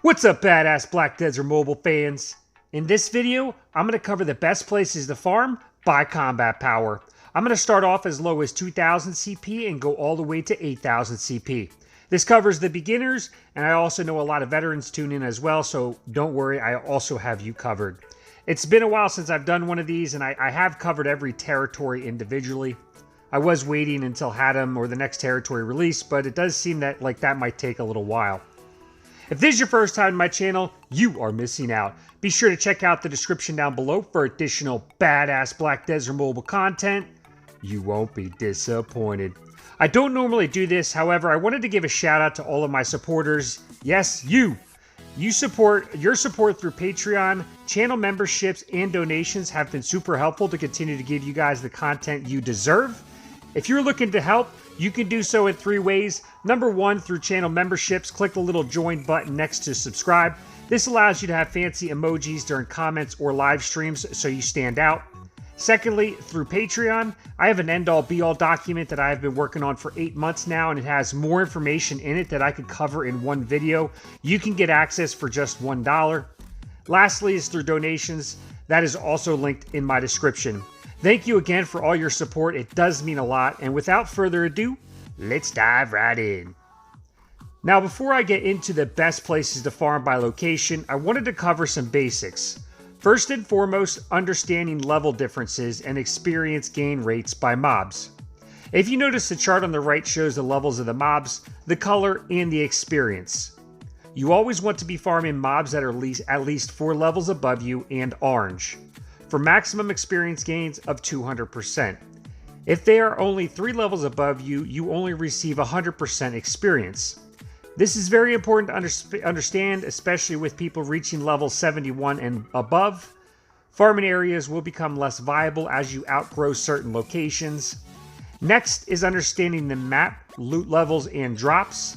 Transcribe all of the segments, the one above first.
What's up, badass Blackdesertmobile fans? In this video, I'm going to cover the best places to farm by combat power. I'm going to start off as low as 2000 CP and go all the way to 8000 CP. This covers the beginners, and I also know a lot of veterans tune in as well, so don't worry, I also have you covered. It's been a while since I've done one of these, and I have covered every territory individually. I was waiting until Rhutum or the next territory release, but it does seem that that might take a little while. If this is your first time in my channel, you are missing out. Be sure to check out the description down below for additional badass Blackdesertmobile content. You won't be disappointed. I don't normally do this, however, I wanted to give a shout out to all of my supporters. Yes, you! Your support through Patreon, channel memberships, and donations have been super helpful to continue to give you guys the content you deserve. If you're looking to help, you can do so in 3 ways. Number 1, through channel memberships. Click the little join button next to subscribe. This allows you to have fancy emojis during comments or live streams so you stand out. Secondly, through Patreon, I have an end-all be-all document that I have been working on for 8 months now, and it has more information in it that I could cover in one video. You can get access for just $1. Lastly is through donations. That is also linked in my description. Thank you again for all your support. It does mean a lot. And without further ado, let's dive right in. Now, before I get into the best places to farm by location, I wanted to cover some basics. First and foremost, understanding level differences and experience gain rates by mobs. If you notice, the chart on the right shows the levels of the mobs, the color, and the experience. You always want to be farming mobs that are at least 4 levels above you and orange, for maximum experience gains of 200%. If they are only 3 levels above you, you only receive 100% experience. This is very important to understand, especially with people reaching level 71 and above. Farming areas will become less viable as you outgrow certain locations. Next is understanding the map, loot levels, and drops.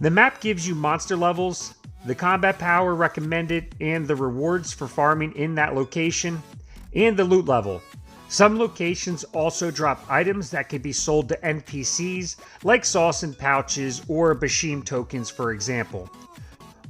The map gives you monster levels, the combat power recommended, and the rewards for farming in that location, and the loot level. Some locations also drop items that can be sold to NPCs, like Sausan pouches or Bashim tokens, for example.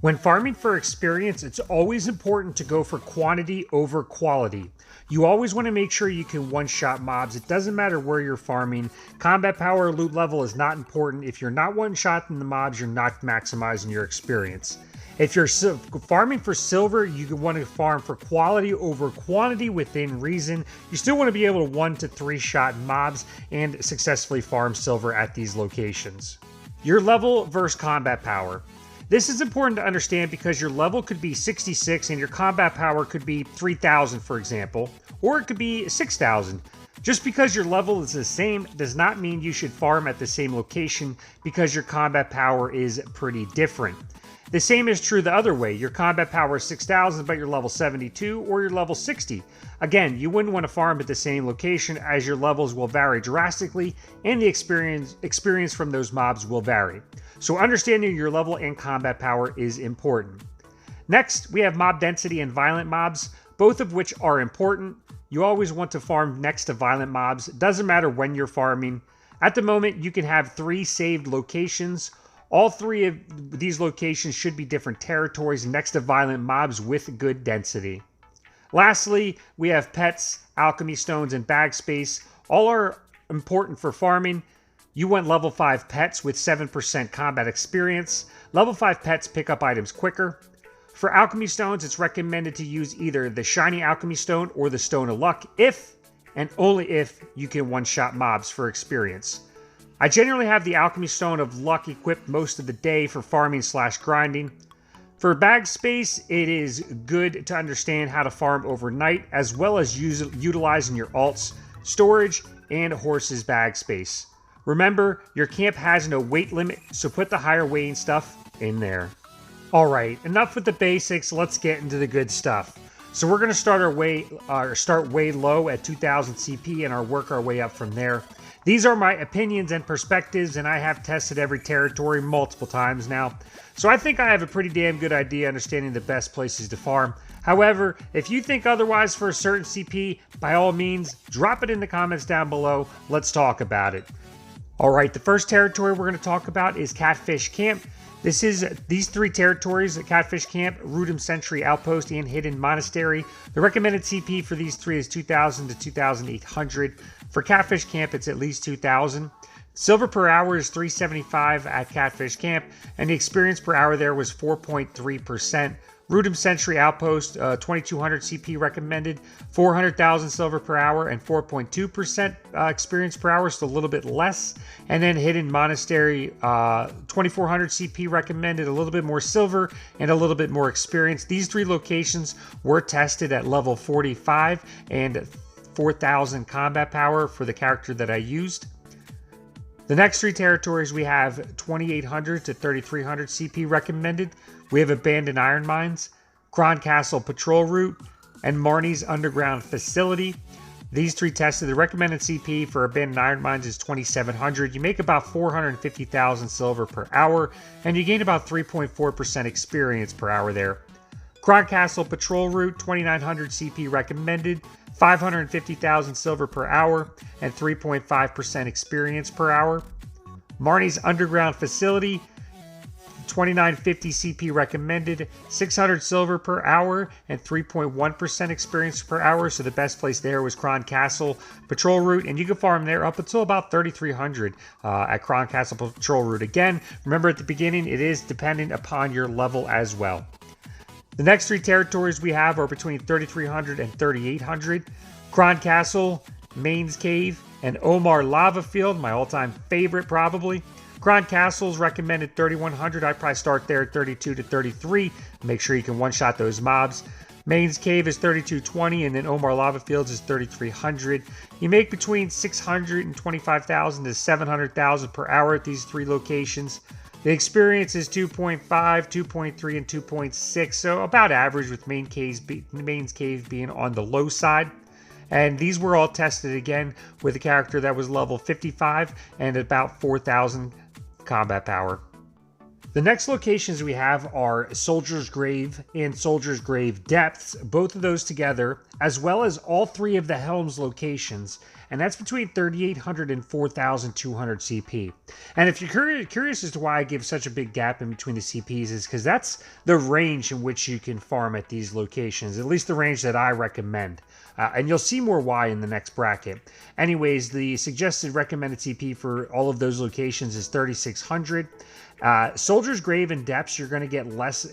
When farming for experience, it's always important to go for quantity over quality. You always want to make sure you can one-shot mobs. It doesn't matter where you're farming. Combat power or loot level is not important. If you're not one-shotting the mobs, you're not maximizing your experience. If you're farming for silver, you want to farm for quality over quantity within reason. You still want to be able to 1 to 3 shot mobs and successfully farm silver at these locations. Your level versus combat power. This is important to understand because your level could be 66 and your combat power could be 3000, for example, or it could be 6000. Just because your level is the same does not mean you should farm at the same location because your combat power is pretty different. The same is true the other way. Your combat power is 6000, but you're level 72 or you're level 60. Again, you wouldn't want to farm at the same location as your levels will vary drastically and the experience from those mobs will vary. So understanding your level and combat power is important. Next, we have mob density and violent mobs, both of which are important. You always want to farm next to violent mobs. It doesn't matter when you're farming. At the moment, you can have 3 saved locations. All 3 of these locations should be different territories next to violent mobs with good density. Lastly, we have pets, alchemy stones, and bag space. All are important for farming. You want level 5 pets with 7% combat experience. Level 5 pets pick up items quicker. For alchemy stones, it's recommended to use either the shiny alchemy stone or the stone of luck if, and only if, you can one-shot mobs for experience. I generally have the Alchemy Stone of Luck equipped most of the day for farming/grinding. For bag space, it is good to understand how to farm overnight, as well as utilizing your alts, storage, and horses bag space. Remember, your camp has no weight limit, so put the higher weighing stuff in there. Alright, enough with the basics, let's get into the good stuff. So we're going to start way low at 2000 CP and work our way up from there. These are my opinions and perspectives, and I have tested every territory multiple times now. So I think I have a pretty damn good idea understanding the best places to farm. However, if you think otherwise for a certain CP, by all means, drop it in the comments down below. Let's talk about it. Alright, the first territory we're going to talk about is Catfish Camp. These three territories: Catfish Camp, Rhutum, Sentry, Outpost, and Hidden Monastery. The recommended CP for these three is 2,000 to 2,800. For Catfish Camp, it's at least 2,000. Silver per hour is 375 at Catfish Camp, and the experience per hour there was 4.3%. Rhutum, Sentry, Outpost, 2,200 CP recommended, 400,000 silver per hour, and 4.2% experience per hour, so a little bit less. And then Hidden Monastery, 2,400 CP recommended, a little bit more silver, and a little bit more experience. These three locations were tested at level 45 and 4,000 combat power for the character that I used. The next three territories we have 2,800 to 3,300 CP recommended. We have Abandoned Iron Mines, Cron Castle Patrol Route, and Marnie's Underground Facility. These three tested. The recommended CP for Abandoned Iron Mines is 2,700. You make about 450,000 silver per hour, and you gain about 3.4% experience per hour there. Cron Castle Patrol Route, 2,900 CP recommended, 550,000 silver per hour, and 3.5% experience per hour. Marnie's Underground Facility, 2,950 CP recommended, 600 silver per hour, and 3.1% experience per hour. So the best place there was Cron Castle Patrol Route, and you can farm there up until about 3,300 at Cron Castle Patrol Route. Again, remember at the beginning, it is dependent upon your level as well. The next three territories we have are between 3,300 and 3,800. Cron Castle, Mains Cave, and Omar Lava Field, my all-time favorite probably. Cron Castle's recommended 3,100. I'd probably start there at 32 to 33. Make sure you can one-shot those mobs. Mains Cave is 3,220, and then Omar Lava Fields is 3,300. You make between 625,000 to 700,000 per hour at these three locations. The experience is 2.5, 2.3, and 2.6, so about average, with Mains Cave being on the low side. And these were all tested again with a character that was level 55 and about 4,000 combat power. The next locations we have are Soldier's Grave and Soldier's Grave Depths, both of those together, as well as all three of the Helms locations, and that's between 3,800 and 4,200 CP. And if you're curious as to why I give such a big gap in between the CPs, is because that's the range in which you can farm at these locations, at least the range that I recommend. And you'll see more why in the next bracket. Anyways, the suggested recommended CP for all of those locations is 3,600. Soldier's Grave and Depths, you're going to get less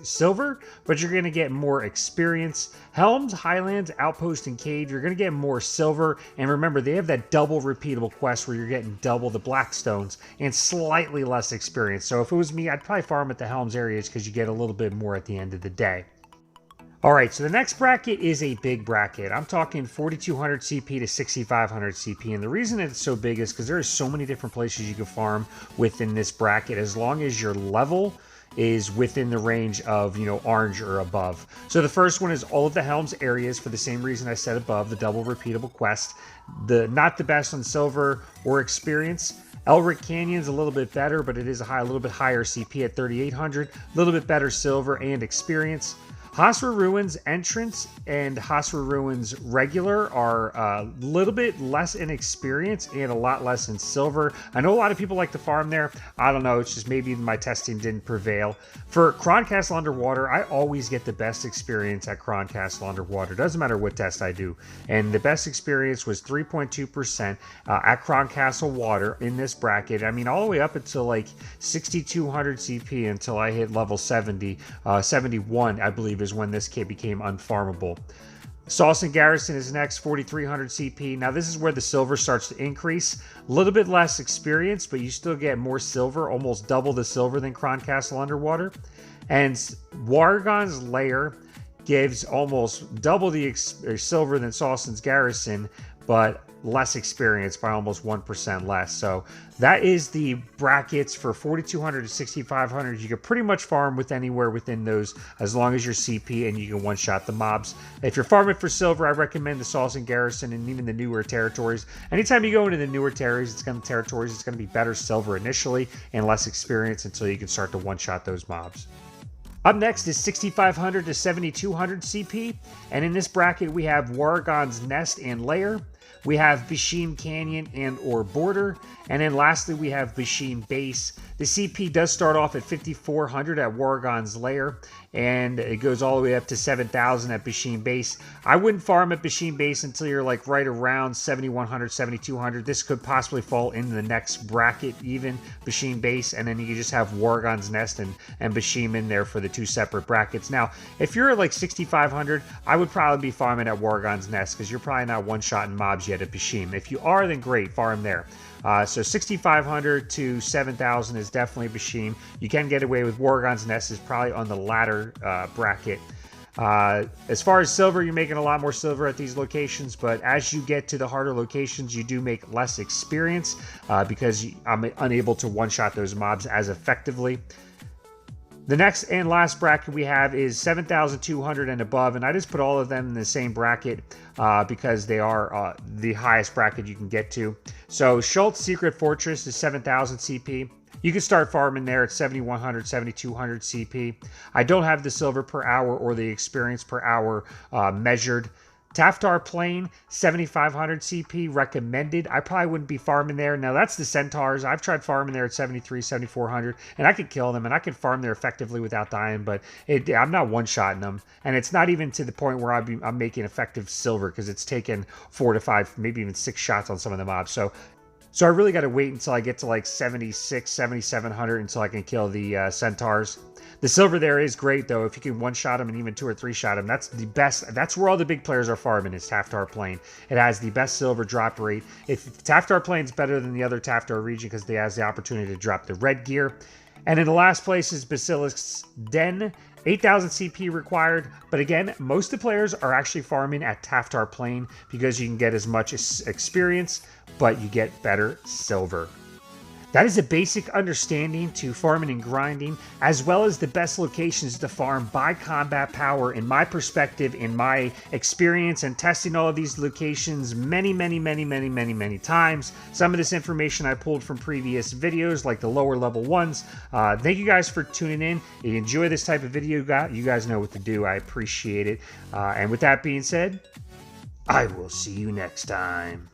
silver, but you're going to get more experience. Helms, Highlands, Outpost, and Cave, you're going to get more silver. And remember, they have that double repeatable quest where you're getting double the Blackstones and slightly less experience. So if it was me, I'd probably farm at the Helms areas because you get a little bit more at the end of the day. All right, so the next bracket is a big bracket. I'm talking 4,200 CP to 6,500 CP, and the reason it's so big is because there are so many different places you can farm within this bracket, as long as your level is within the range of, orange or above. So the first one is all of the Helms areas, for the same reason I said above, the double repeatable quest. Not the best on silver or experience. Elric Canyon's a little bit better, but it is a little bit higher CP at 3,800, a little bit better silver and experience. Hasra Ruins Entrance and Hasra Ruins Regular are a little bit less in experience and a lot less in silver. I know a lot of people like to farm there. I don't know, it's just maybe my testing didn't prevail. For Cron Castle Underwater, I always get the best experience at Cron Castle Underwater. Doesn't matter what test I do. And the best experience was 3.2% at Cron Castle Water in this bracket. I mean, all the way up until like 6,200 CP until I hit level 70, 71, I believe, is when this kit became unfarmable. Sausan Garrison is next, 4,300 CP. Now this is where the silver starts to increase. A little bit less experience, but you still get more silver, almost double the silver than Cron Castle Underwater. And Waragon's Lair gives almost double the silver than Sausan's Garrison, but less experience by almost 1% less. So that is the brackets for 4,200 to 6,500. You can pretty much farm with anywhere within those as long as you're CP and you can one-shot the mobs. If you're farming for silver, I recommend the Sausan Garrison and even the newer territories. Anytime you go into the newer territories, it's going to be better silver initially and less experience until you can start to one-shot those mobs. Up next is 6,500 to 7,200 CP, and in this bracket we have Waragon's Nest and Lair, We have Bashim Canyon and or Border. And then lastly, we have Bashim Base. The CP does start off at 5,400 at Waragon's Lair, and it goes all the way up to 7,000 at Bashim Base. I wouldn't farm at Bashim Base until you're like right around 7,100, 7,200. This could possibly fall into the next bracket even, Bashim Base, and then you can just have Waragon's Nest and Bashim in there for the two separate brackets. Now, if you're at like 6,500, I would probably be farming at Waragon's Nest because you're probably not one-shotting mobs yet at Bashim. If you are, then great, farm there. So 6,500 to 7,000 is definitely Bashim. You can get away with Waragon's Nest is probably on the latter bracket. As far as silver, you're making a lot more silver at these locations, but as you get to the harder locations, you do make less experience because I'm unable to one-shot those mobs as effectively. The next and last bracket we have is 7,200 and above, and I just put all of them in the same bracket because they are the highest bracket you can get to. So Shultz Secret Fortress is 7,000 CP. You can start farming there at 7,100, 7,200 CP. I don't have the silver per hour or the experience per hour measured. Taphtar Plain, 7,500 CP, recommended. I probably wouldn't be farming there. Now, that's the Centaurs. I've tried farming there at 73, 7,400, and I could kill them, and I could farm there effectively without dying, but I'm not one-shotting them. And it's not even to the point where I'm making effective silver, because it's taken 4 to 5, maybe even 6 shots on some of the mobs. So I really got to wait until I get to like 76, 7,700 until I can kill the Centaurs. The silver there is great, though. If you can one-shot them and even 2 or 3 shot them, that's the best. That's where all the big players are farming, is Taphtar Plain. It has the best silver drop rate. If Taphtar Plain is better than the other Taphtar region because it has the opportunity to drop the red gear. And in the last place is Basilisks Den. 8,000 CP required, but again, most of the players are actually farming at Taphtar Plain because you can get as much experience, but you get better silver. That is a basic understanding to farming and grinding, as well as the best locations to farm by combat power in my perspective, in my experience, and testing all of these locations many times. Some of this information I pulled from previous videos, like the lower level ones. Thank you guys for tuning in. If you enjoy this type of video, you guys know what to do. I appreciate it. And with that being said, I will see you next time.